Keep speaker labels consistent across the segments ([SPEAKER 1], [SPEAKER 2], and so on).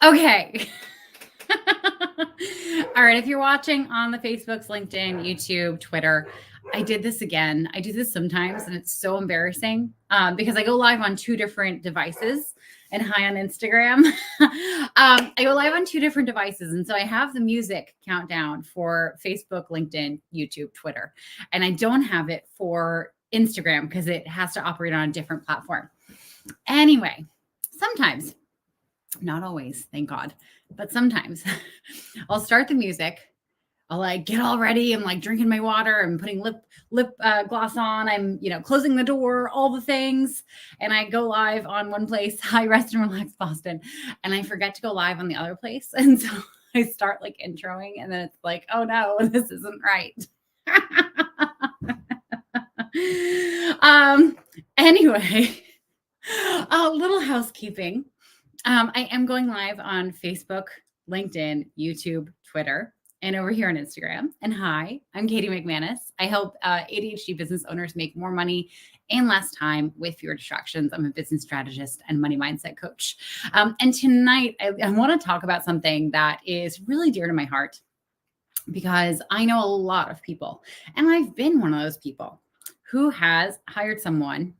[SPEAKER 1] Okay. All right. If you're watching on the Facebooks, LinkedIn, YouTube, Twitter, I did this again. I do this sometimes and it's so embarrassing because I go live on two different devices and hi on Instagram. I go live on two different devices. And so I have the music countdown for Facebook, LinkedIn, YouTube, Twitter, and I don't have it for Instagram because it has to operate on a different platform. Anyway, sometimes, not always, thank God, but sometimes I'll start the music. I'll like get all ready. I'm like drinking my water. I'm putting lip gloss on. I'm closing the door, all the things, and I go live on one place, Hi Rest and Relax Boston, and I forget to go live on the other place, and so I start like introing, and then it's like, oh no, this isn't right. Anyway, a little housekeeping. I am going live on Facebook, LinkedIn, YouTube, Twitter, and over here on Instagram. And hi, I'm Katie McManus. I help ADHD business owners make more money in less time with fewer distractions. I'm a business strategist and money mindset coach. And tonight, I want to talk about something that is really dear to my heart because I know a lot of people, and I've been one of those people who has hired someone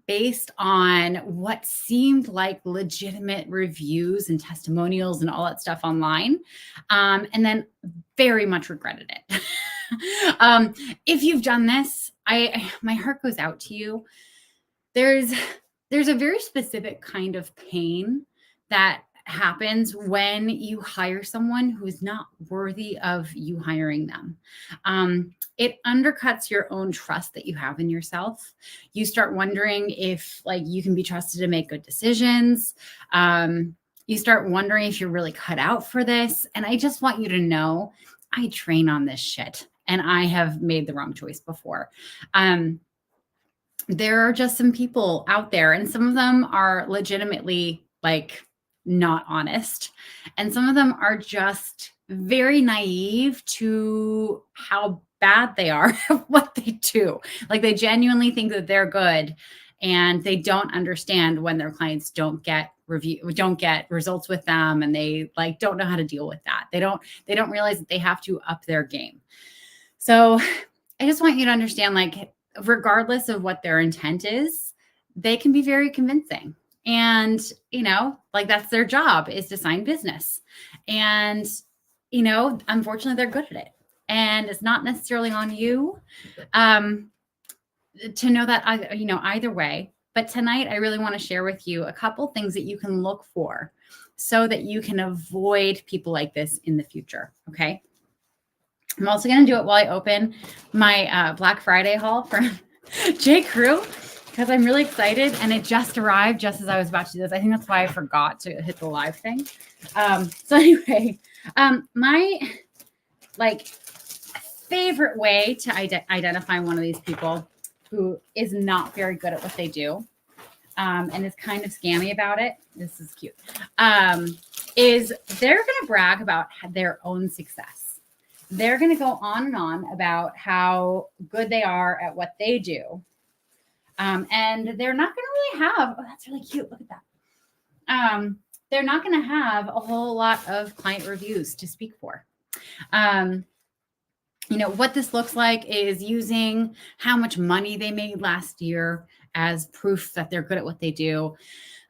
[SPEAKER 1] based on what seemed like legitimate reviews and testimonials and all that stuff online, and then very much regretted it. If you've done this, my heart goes out to you. There's a very specific kind of pain that happens when you hire someone who is not worthy of you hiring them. It undercuts your own trust that you have in yourself. You start wondering if like you can be trusted to make good decisions. You start wondering if you're really cut out for this. And I just want you to know, I train on this shit and I have made the wrong choice before. There are just some people out there, and some of them are legitimately like not honest. And some of them are just very naive to how bad they are at what they do. Like they genuinely think that they're good, and they don't understand when their clients don't get results with them, and they like don't know how to deal with that. They don't realize that they have to up their game. So I just want you to understand, like, regardless of what their intent is, they can be very convincing. And, like that's their job, is to sign business. And, unfortunately they're good at it. And it's not necessarily on you to know that, either way. But tonight, I really want to share with you a couple things that you can look for so that you can avoid people like this in the future. Okay. I'm also going to do it while I open my Black Friday haul from J.Crew, because I'm really excited, and it just arrived just as I was about to do this. I think that's why I forgot to hit the live thing. So anyway, my favorite way to identify one of these people who is not very good at what they do, and is kind of scammy about it. This is cute. Is they're going to brag about their own success. They're going to go on and on about how good they are at what they do. And they're not going to really have, oh, that's really cute. Look at that. They're not going to have a whole lot of client reviews to speak for. What this looks like is using how much money they made last year as proof that they're good at what they do.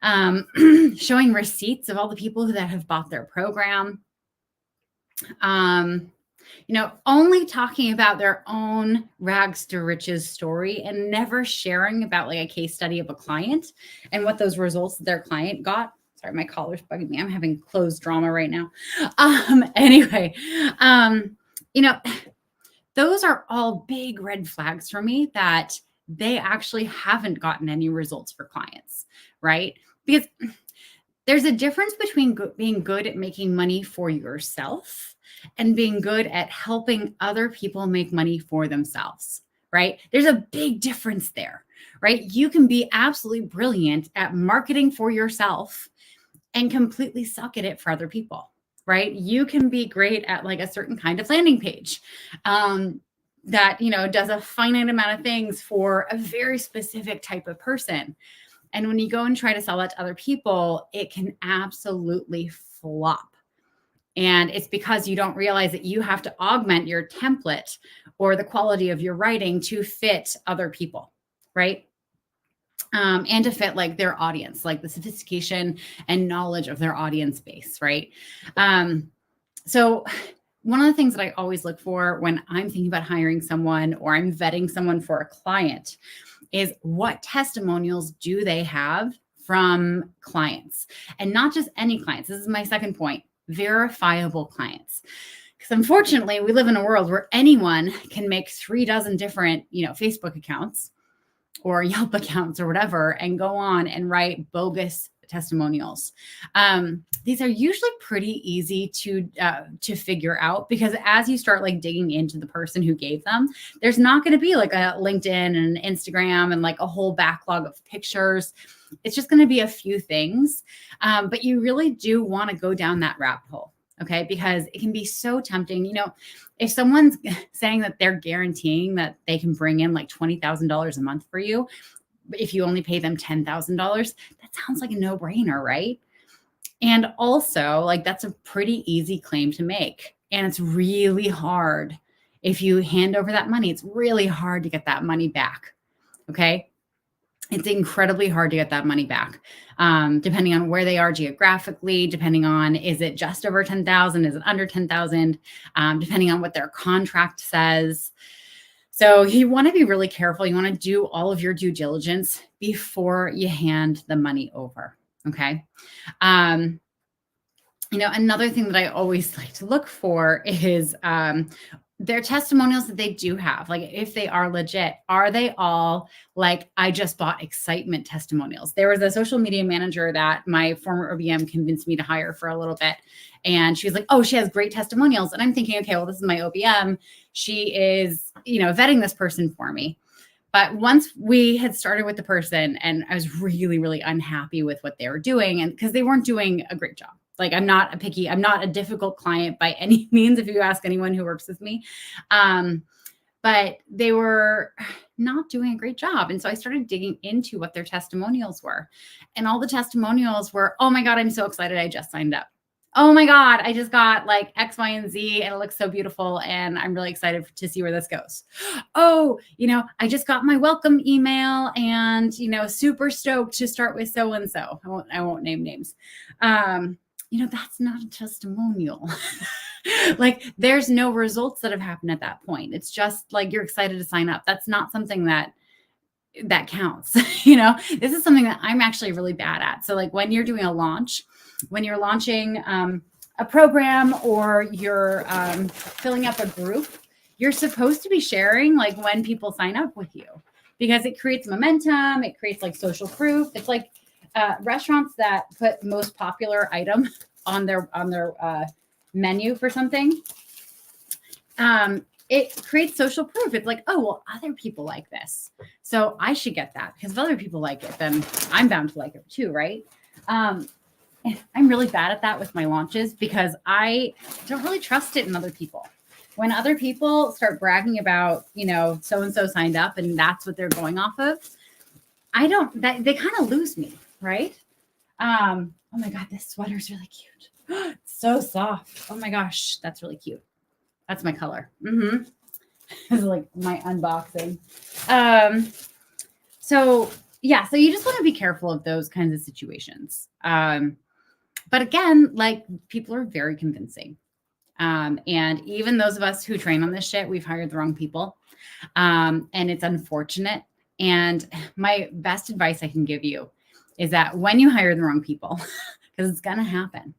[SPEAKER 1] Showing receipts of all the people that have bought their program. Only talking about their own rags to riches story and never sharing about like a case study of a client and what those results their client got. Sorry, my collar's bugging me. I'm having clothes drama right now. Anyway, those are all big red flags for me that they actually haven't gotten any results for clients, right? Because there's a difference between being good at making money for yourself and being good at helping other people make money for themselves, right? There's a big difference there, right? You can be absolutely brilliant at marketing for yourself and completely suck at it for other people, right? You can be great at like a certain kind of landing page that, does a finite amount of things for a very specific type of person. And when you go and try to sell that to other people, it can absolutely flop. And it's because you don't realize that you have to augment your template or the quality of your writing to fit other people, right? And to fit like their audience, like the sophistication and knowledge of their audience base, right? So one of the things that I always look for when I'm thinking about hiring someone or I'm vetting someone for a client is what testimonials do they have from clients, and not just any clients. This is my second point, verifiable clients. Because unfortunately, we live in a world where anyone can make 36 different, Facebook accounts or Yelp accounts or whatever, and go on and write bogus testimonials. These are usually pretty easy to figure out, because as you start like digging into the person who gave them, there's not going to be like a LinkedIn and Instagram and like a whole backlog of pictures. It's just going to be a few things. But you really do want to go down that rabbit hole. Okay. Because it can be so tempting. If someone's saying that they're guaranteeing that they can bring in like $20,000 a month for you, if you only pay them $10,000, that sounds like a no-brainer, right? And also, like, that's a pretty easy claim to make. And it's really hard. If you hand over that money, it's really hard to get that money back. Okay. It's incredibly hard to get that money back, depending on where they are geographically, depending on, is it just over 10,000? Is it under 10,000? Depending on what their contract says. So you want to be really careful. You want to do all of your due diligence before you hand the money over. Okay. Another thing that I always like to look for is their testimonials that they do have. Like, if they are legit, are they all like, I just bought excitement testimonials? There was a social media manager that my former OBM convinced me to hire for a little bit. And she was like, oh, she has great testimonials. And I'm thinking, okay, well, this is my OBM. She is, vetting this person for me. But once we had started with the person, and I was really, really unhappy with what they were doing, and because they weren't doing a great job. Like, I'm not a difficult client by any means, if you ask anyone who works with me. But they were not doing a great job. And so I started digging into what their testimonials were. And all the testimonials were, oh my God, I'm so excited, I just signed up. Oh my God, I just got like X, Y, and Z, and it looks so beautiful. And I'm really excited to see where this goes. Oh, I just got my welcome email, and, super stoked to start with so-and-so. I won't name names. That's not a testimonial. Like, there's no results that have happened at that point. It's just like, you're excited to sign up. That's not something that counts. This is something that I'm actually really bad at. So like, when you're doing a launch, when you're launching a program, or you're filling up a group, you're supposed to be sharing like when people sign up with you, because it creates momentum. It creates like social proof. It's like restaurants that put most popular item on their menu for something. It creates social proof. It's like, oh, well, other people like this, so I should get that, because if other people like it, then I'm bound to like it too, right? I'm really bad at that with my launches, because I don't really trust it in other people. When other people start bragging about, so-and-so signed up and that's what they're going off of, they kind of lose me, right? Oh my God, this sweater's really cute. It's so soft. Oh my gosh, that's really cute. That's my color. This is like my unboxing. So you just want to be careful of those kinds of situations. But again, like, people are very convincing. And even those of us who train on this shit, we've hired the wrong people. And it's unfortunate. And my best advice I can give you is that when you hire the wrong people, because it's going to happen,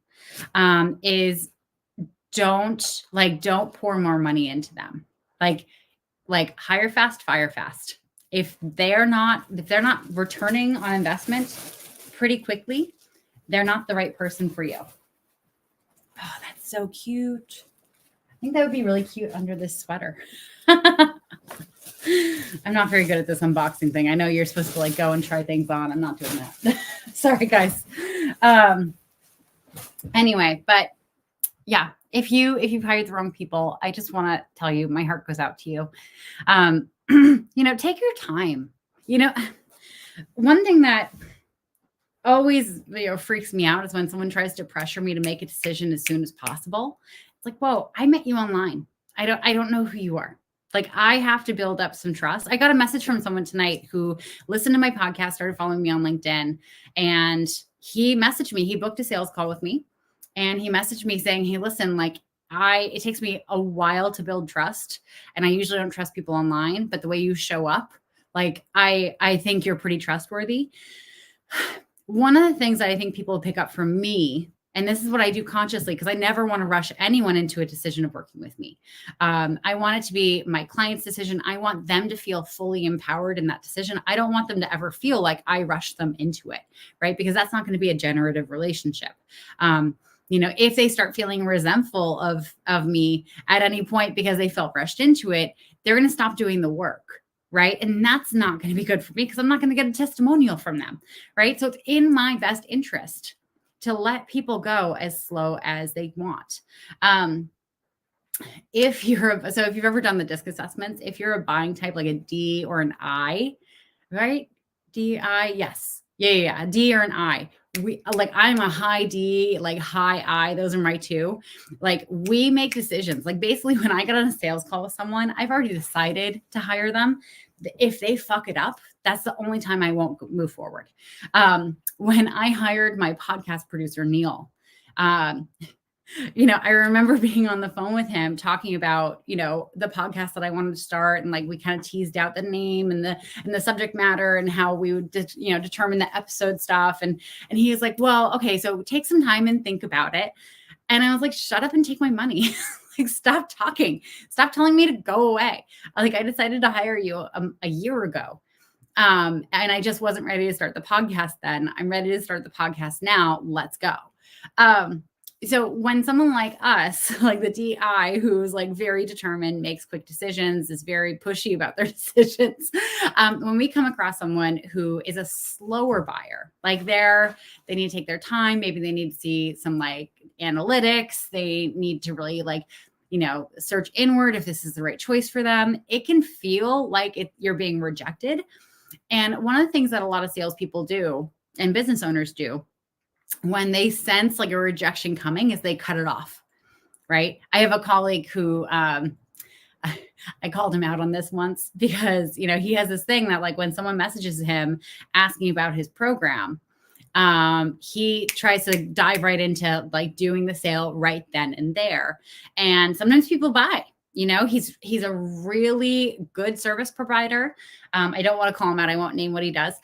[SPEAKER 1] is don't pour more money into them. Like hire fast, fire fast. If they're not returning on investment pretty quickly, they're not the right person for you. Oh, that's so cute. I think that would be really cute under this sweater. I'm not very good at this unboxing thing. I know you're supposed to like go and try things on. I'm not doing that. Sorry, guys. Anyway, but yeah, if you've hired the wrong people, I just want to tell you, my heart goes out to you. Take your time. One thing that always, freaks me out is when someone tries to pressure me to make a decision as soon as possible. It's like, whoa, I met you online. I don't know who you are. Like, I have to build up some trust. I got a message from someone tonight who listened to my podcast, started following me on LinkedIn, and he messaged me. He booked a sales call with me, and he messaged me saying, "Hey, listen, like, it takes me a while to build trust, and I usually don't trust people online, but the way you show up, like, I think you're pretty trustworthy." One of the things that I think people pick up from me, and this is what I do consciously, because I never want to rush anyone into a decision of working with me. I want it to be my client's decision. I want them to feel fully empowered in that decision. I don't want them to ever feel like I rushed them into it, right? Because that's not going to be a generative relationship. If they start feeling resentful of me at any point because they felt rushed into it, they're going to stop doing the work. Right. And that's not going to be good for me because I'm not going to get a testimonial from them. Right. So it's in my best interest to let people go as slow as they want. If you've ever done the DISC assessments, if you're a buying type like a D or an I, right? D-I, yes. Yeah. D or an I. I'm a high D, like high I. Those are my two. Like, we make decisions. Like, basically, when I get on a sales call with someone, I've already decided to hire them. If they fuck it up, that's the only time I won't move forward. When I hired my podcast producer, Neil, I remember being on the phone with him talking about, the podcast that I wanted to start. And like, we kind of teased out the name and the subject matter and how we would, determine the episode stuff. And he was like, well, okay, so take some time and think about it. And I was like, shut up and take my money. Like, stop talking. Stop telling me to go away. Like, I decided to hire you a year ago. And I just wasn't ready to start the podcast then. I'm ready to start the podcast now. Let's go. So when someone like us, like the DI, who's like very determined, makes quick decisions, is very pushy about their decisions, when we come across someone who is a slower buyer, like they need to take their time, maybe they need to see some like analytics, they need to really search inward if this is the right choice for them, it can feel like you're being rejected. And one of the things that a lot of salespeople do and business owners do when they sense like a rejection coming is they cut it off, right? I have a colleague who I called him out on this once because, he has this thing that like when someone messages him asking about his program, he tries to dive right into like doing the sale right then and there. And sometimes people buy. He's a really good service provider. I don't want to call him out. I won't name what he does.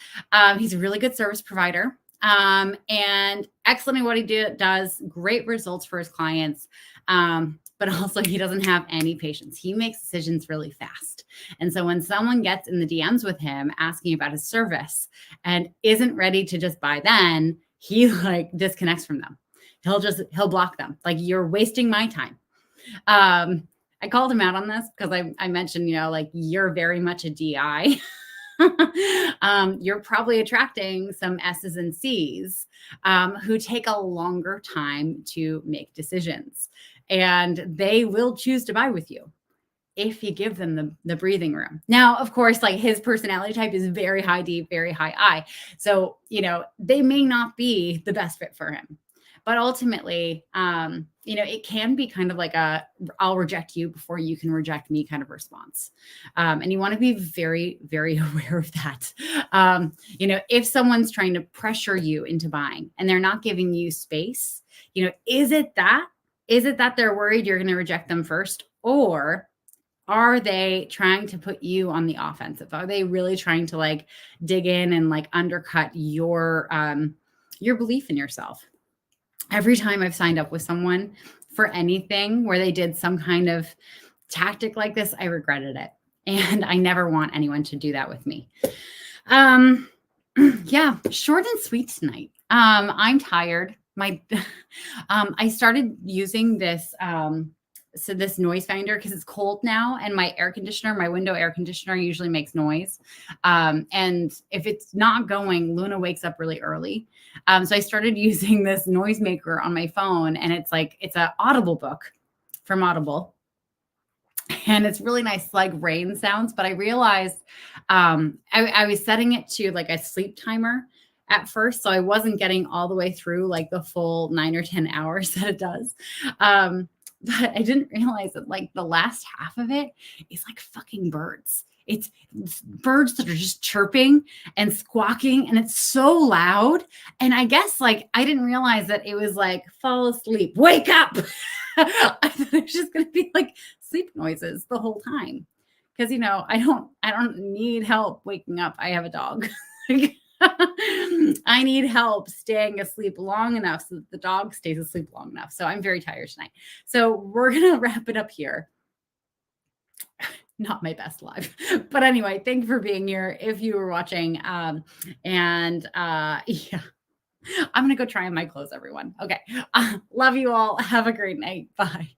[SPEAKER 1] He's a really good service provider. And excellent at what he does, great results for his clients. But also he doesn't have any patience. He makes decisions really fast. And so when someone gets in the DMs with him asking about his service and isn't ready to just buy, then he like disconnects from them. He'll block them. Like, you're wasting my time. I called him out on this because I mentioned, like, you're very much a DI. You're probably attracting some S's and C's who take a longer time to make decisions, and they will choose to buy with you if you give them the breathing room. Now, of course, like, his personality type is very high D, very high I. So, they may not be the best fit for him. But ultimately, it can be kind of like I'll reject you before you can reject me kind of response. And you want to be very, very aware of that. If someone's trying to pressure you into buying and they're not giving you space, is it that they're worried you're going to reject them first? Or are they trying to put you on the offensive? Are they really trying to like dig in and like undercut your belief in yourself? Every time I've signed up with someone for anything where they did some kind of tactic like this, I regretted it. And I never want anyone to do that with me. Yeah, short and sweet tonight. I'm tired. I started using this this noise finder because it's cold now, and my window air conditioner usually makes noise. And if it's not going, Luna wakes up really early. So I started using this noisemaker on my phone, and it's an Audible book from Audible. And it's really nice, like rain sounds. But I realized I was setting it to like a sleep timer at first. So I wasn't getting all the way through like the full 9 or 10 hours that it does. But I didn't realize that like the last half of it is like fucking birds. It's birds that are just chirping and squawking, and it's so loud. And I guess like I didn't realize that it was like fall asleep, wake up. I thought it was just gonna be like sleep noises the whole time. Because I don't need help waking up. I have a dog. Like, I need help staying asleep long enough so that the dog stays asleep long enough. So I'm very tired tonight. So we're gonna wrap it up here. Not my best live. But anyway, thank you for being here if you were watching. And yeah, I'm gonna go try on my clothes, everyone. Okay. Love you all. Have a great night. Bye.